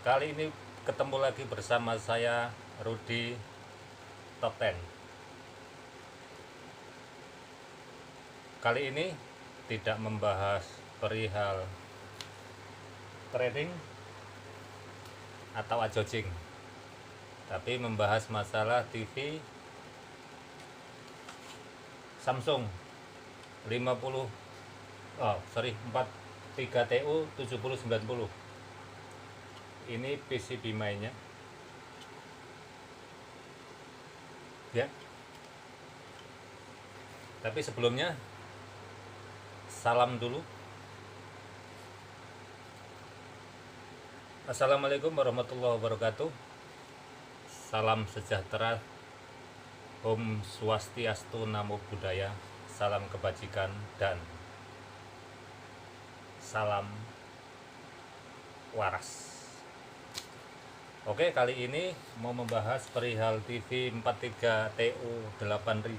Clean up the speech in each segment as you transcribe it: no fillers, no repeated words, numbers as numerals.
Kali ini ketemu lagi bersama saya Rudi Top 10. Kali ini tidak membahas perihal trading atau adjudging, tapi membahas masalah TV Samsung 43TU 7090. Ini PCB mainnya ya. Tapi sebelumnya salam dulu. Assalamualaikum warahmatullahi wabarakatuh. Salam sejahtera, Om Swastiastu, Namo Buddhaya, salam kebajikan dan salam waras. Oke, kali ini mau membahas perihal TV 43TU 8000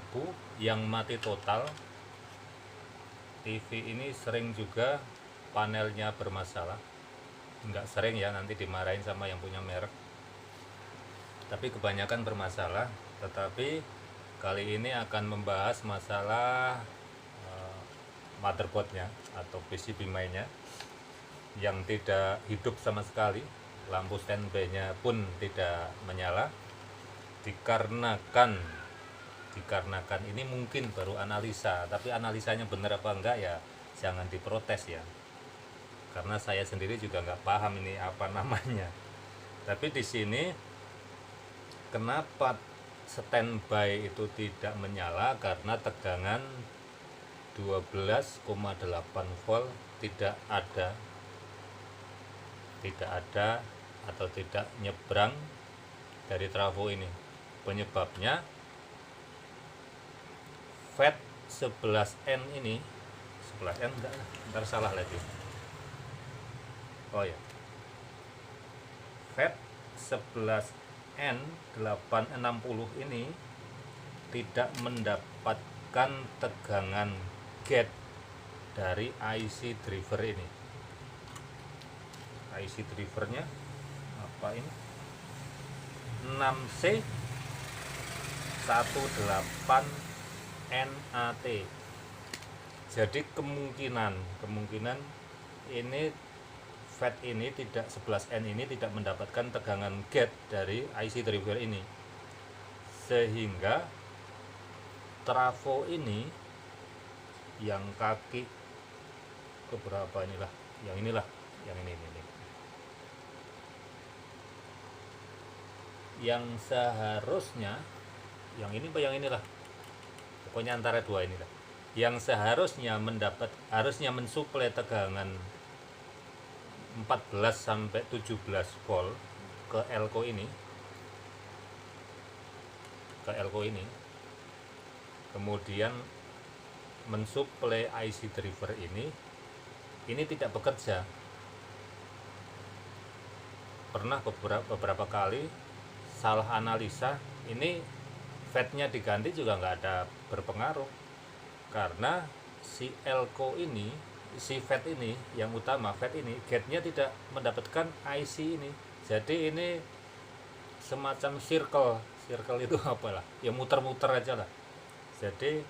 yang mati total. TV ini sering juga panelnya bermasalah. Enggak sering ya, nanti dimarahin sama yang punya merek. Tapi kebanyakan bermasalah. Tetapi kali ini akan membahas masalah motherboardnya atau PCB mainnya yang tidak hidup sama sekali. Lampu standby-nya pun tidak menyala, dikarenakan ini mungkin baru analisa, tapi analisanya benar apa enggak ya jangan diprotes ya, karena saya sendiri juga nggak paham ini apa namanya. Tapi di sini kenapa standby itu tidak menyala, karena tegangan 12,8 volt tidak ada atau tidak nyebrang dari trafo ini. Penyebabnya FET 11N ini, 11N enggak, ntar salah lagi. Oh ya, FET 11N 860 ini tidak mendapatkan tegangan gate dari IC driver ini. IC drivernya apa ini? 6C18NAT. Jadi kemungkinan ini FET ini tidak 11N ini tidak mendapatkan tegangan gate dari IC driver ini, sehingga trafo ini yang kaki keberapa inilah, yang ini yang seharusnya, yang ini apa yang inilah, pokoknya antara dua inilah, yang seharusnya mensuplai tegangan 14 sampai 17 volt ke elko ini, kemudian mensuplai IC driver ini tidak bekerja. Pernah beberapa kali salah analisa, ini FET-nya diganti juga nggak ada berpengaruh, karena si elko ini, si FET ini yang utama, FET ini gate-nya tidak mendapatkan IC ini. Jadi ini semacam circle itu apalah, ya muter-muter aja lah. Jadi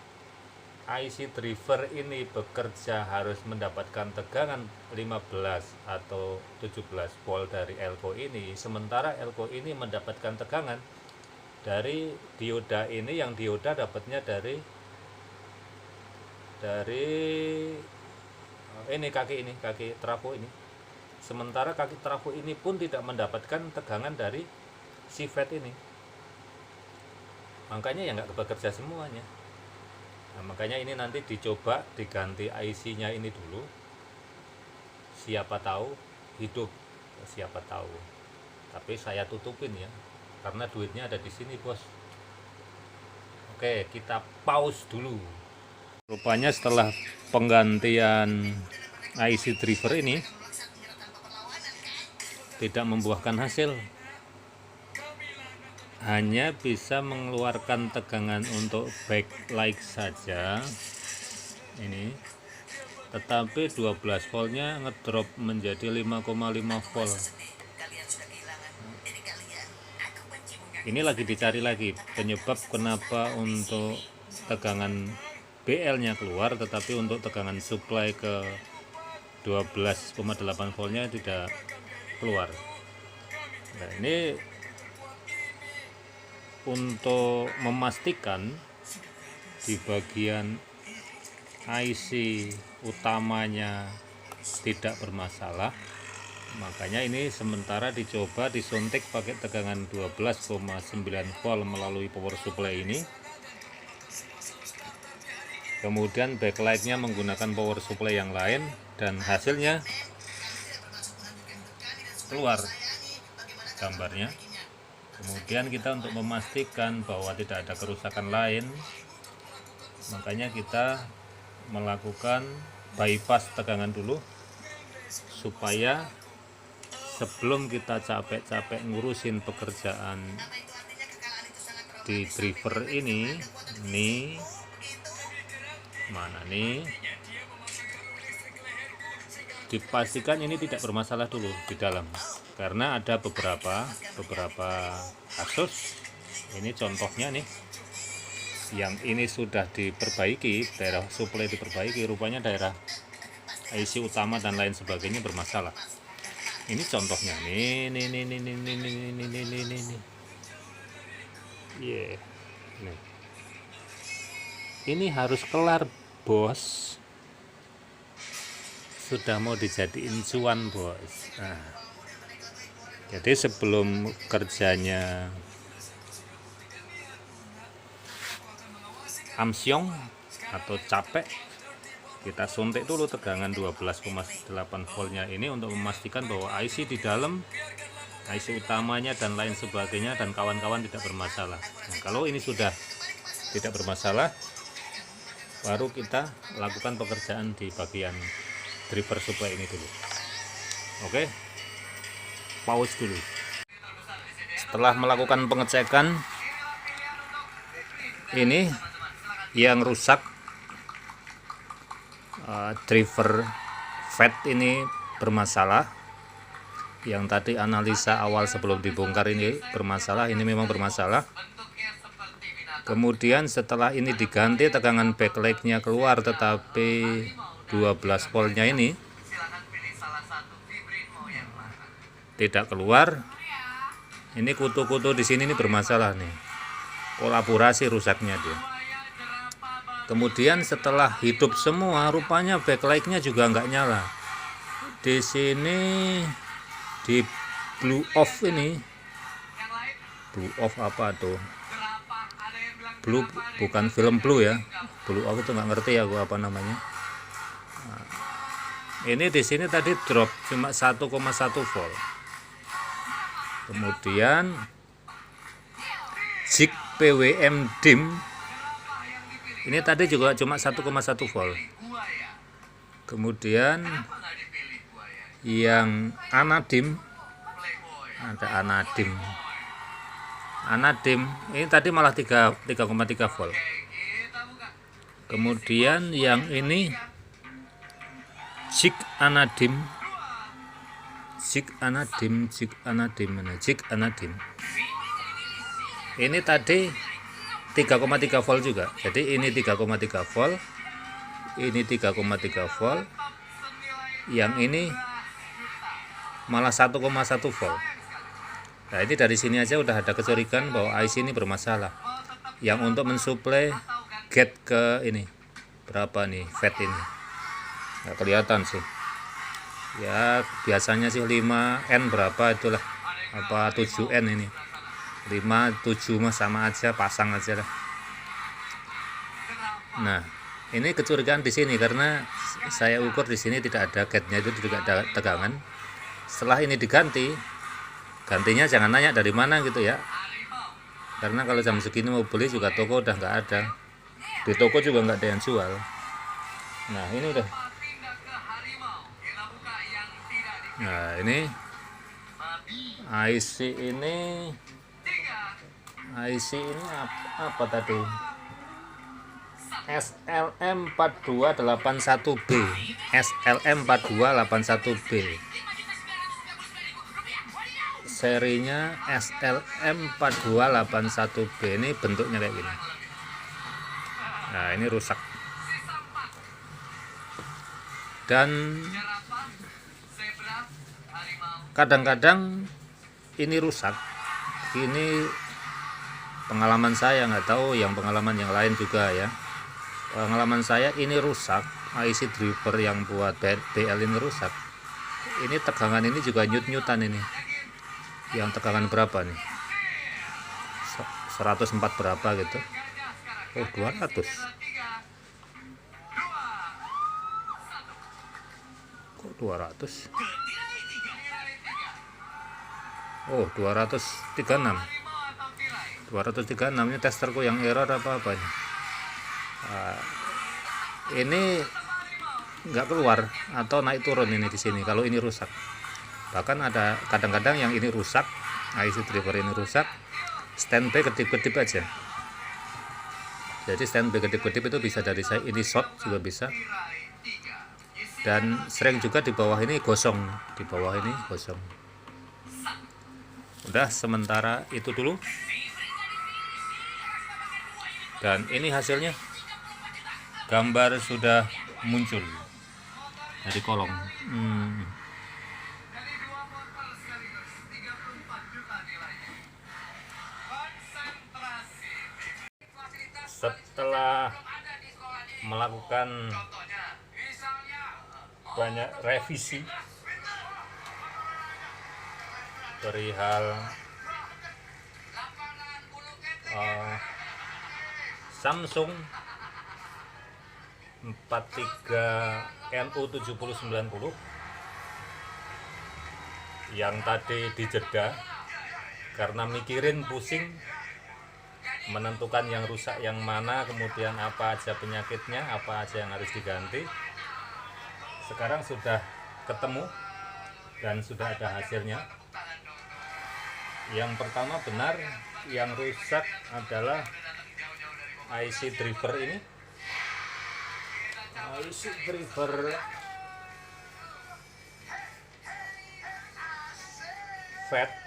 IC driver ini bekerja harus mendapatkan tegangan 15 atau 17 volt dari elko ini, sementara elko ini mendapatkan tegangan dari dioda ini, yang dioda dapatnya dari ini kaki trafo ini, sementara kaki trafo ini pun tidak mendapatkan tegangan dari si FET ini. Makanya ya nggak bekerja semuanya. Nah, makanya ini nanti dicoba diganti IC-nya ini dulu. Siapa tahu hidup, siapa tahu. Tapi saya tutupin ya, karena duitnya ada di sini, bos. Oke, kita pause dulu. Rupanya setelah penggantian IC driver ini tidak membuahkan hasil. Hanya bisa mengeluarkan tegangan untuk backlight saja ini, tetapi 12 voltnya ngedrop menjadi 5,5 volt. Ini lagi dicari lagi penyebab kenapa untuk tegangan BL nya keluar, tetapi untuk tegangan supply ke 12,8 voltnya tidak keluar. Nah, ini untuk memastikan di bagian IC utamanya tidak bermasalah, makanya ini sementara dicoba disuntik pakai tegangan 12,9 volt melalui power supply ini. Kemudian backlightnya menggunakan power supply yang lain, dan hasilnya keluar gambarnya. Kemudian kita untuk memastikan bahwa tidak ada kerusakan lain, makanya kita melakukan bypass tegangan dulu, supaya sebelum kita capek-capek ngurusin pekerjaan di driver ini, nih mana nih, dipastikan ini tidak bermasalah dulu di dalam, karena ada beberapa kasus. Ini contohnya nih, yang ini sudah diperbaiki, daerah supply diperbaiki, rupanya daerah IC utama dan lain sebagainya bermasalah. Ini contohnya nih. Yeah. Nih. Ini harus kelar, bos. Sudah mau dijadiin cuan, bos. Nah, jadi sebelum kerjanya amsyong atau capek, kita suntik dulu tegangan 12,8 voltnya ini untuk memastikan bahwa IC di dalam, IC utamanya dan lain sebagainya dan kawan-kawan tidak bermasalah. Nah, kalau ini sudah tidak bermasalah, baru kita lakukan pekerjaan di bagian driver supply ini dulu. Oke, pause dulu. Setelah melakukan pengecekan, ini yang rusak driver FET ini bermasalah. Yang tadi analisa awal sebelum dibongkar ini bermasalah, ini memang bermasalah. Kemudian setelah ini diganti, tegangan backlight-nya keluar, tetapi 12 voltnya ini tidak keluar. Ini kutu-kutu di sini ini bermasalah nih, kolaborasi rusaknya dia. Kemudian setelah hidup semua, rupanya backlight-nya juga nggak nyala. Di sini di blue off ini, blue off apa tuh? Blue bukan film blue ya. Blue off itu nggak ngerti ya gua apa namanya. Nah, ini di sini tadi drop cuma 1,1 volt. Kemudian jig PWM dim ini tadi juga cuma 1,1 volt. Kemudian yang anadim, ada anadim ini tadi malah 3,3 volt. Kemudian yang ini jig anadim ini tadi 3,3 volt juga. Jadi ini 3,3 volt, ini 3,3 volt, yang ini malah 1,1 volt. Nah, ini dari sini aja udah ada kecurigaan bahwa IC ini bermasalah. Yang untuk mensuplai gate ke ini berapa nih FET ini, nggak kelihatan sih ya, biasanya sih 5N berapa itulah, apa 7N ini, 5, 7 mah sama aja, pasang aja lah. Nah, ini kecurigaan di sini karena saya ukur di sini tidak ada gate-nya, itu tidak ada tegangan. Setelah ini diganti, gantinya jangan nanya dari mana gitu ya, karena kalau jam segini mau beli juga toko udah nggak ada, di toko juga nggak ada yang jual. Nah, ini udah, nah ini IC ini apa tadi, SLM4281B, SLM4281B. serinya SLM4281B. Ini bentuknya kayak gini. Nah, ini rusak. Dan kadang-kadang ini rusak. Ini pengalaman saya, nggak tahu yang pengalaman yang lain juga ya. Pengalaman saya ini rusak, IC driver yang buat BL ini rusak. Ini tegangan ini juga nyut-nyutan ini. Yang tegangan berapa nih? 104 berapa gitu. Oh, 200. Kok 200? Oh, 236. 236 ini testerku yang error apa ini? Ini nggak keluar atau naik turun ini di sini kalau ini rusak. Bahkan ada kadang-kadang yang ini rusak, IC driver ini rusak, standby kedip-kedip aja. Jadi standby kedip-kedip itu bisa dari saya, ini short juga bisa. Dan sering juga di bawah ini gosong, di bawah ini gosong. Udah, sementara itu dulu. Dan ini hasilnya. Gambar sudah muncul dari kolong. Setelah melakukan banyak revisi perihal Samsung 43NU7090 yang tadi dijeda karena mikirin pusing menentukan yang rusak yang mana, kemudian apa aja penyakitnya, apa aja yang harus diganti. Sekarang sudah ketemu dan sudah ada hasilnya. Yang pertama benar, yang rusak adalah IC driver ini. IC driver FAT.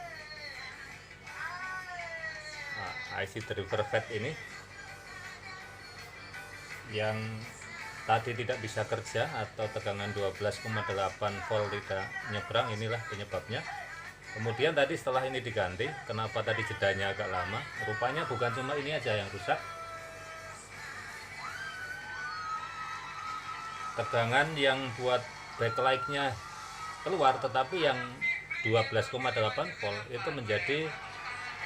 IC driver FAT ini yang tadi tidak bisa kerja atau tegangan 12,8 volt tidak nyebrang, inilah penyebabnya. Kemudian tadi setelah ini diganti, kenapa tadi jedanya agak lama? Rupanya bukan cuma ini aja yang rusak. Tegangan yang buat backlight-nya keluar, tetapi yang 12,8 volt itu menjadi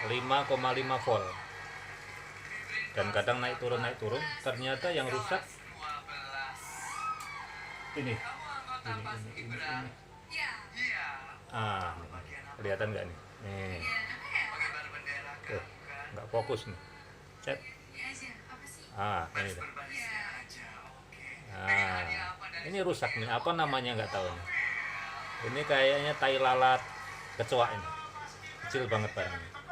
5,5 volt. Dan kadang naik turun. Ternyata yang rusak ini. Kelihatan nggak nih? Nggak fokus nih. Cek. Ini dah. Ini rusak nih. Apa namanya nggak tahu nih. Ini kayaknya tai lalat kecoa ini. Kecil banget barangnya.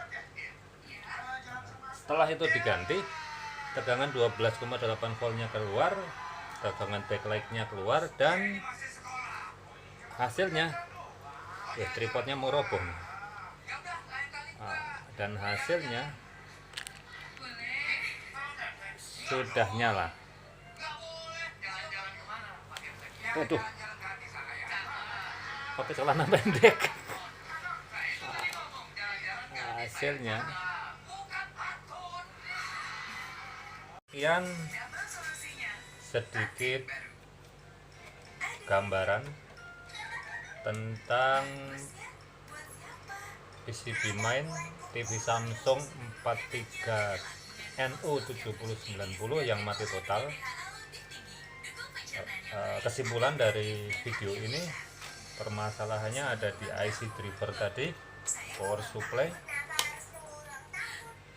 Setelah itu diganti, tegangan 12,8 voltnya keluar, tegangan backlight-nya keluar, dan hasilnya tripodnya mau roboh. Dan hasilnya sudah nyala. Waduh, pakai celana pendek. Hasilnya sekian sedikit gambaran tentang PCB main TV Samsung 43NU7090 yang mati total. Kesimpulan dari video ini, permasalahannya ada di IC driver tadi, power supply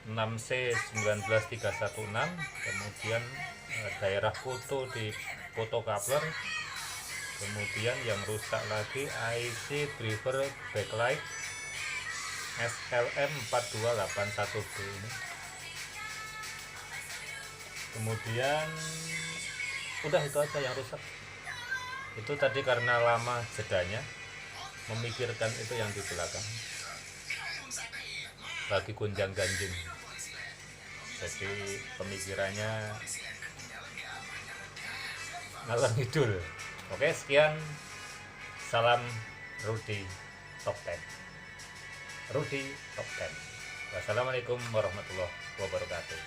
6C19316, kemudian daerah foto di foto coupler, kemudian yang rusak lagi IC driver backlight SLM4281B ini. Kemudian udah itu aja yang rusak. Itu tadi karena lama jedanya memikirkan itu yang di belakang. lagi gunjang ganjing, jadi pemikirannya ngalor ngidul. Oke, sekian, salam Rudi Top 10. Rudi Top 10. Wassalamualaikum warahmatullahi wabarakatuh.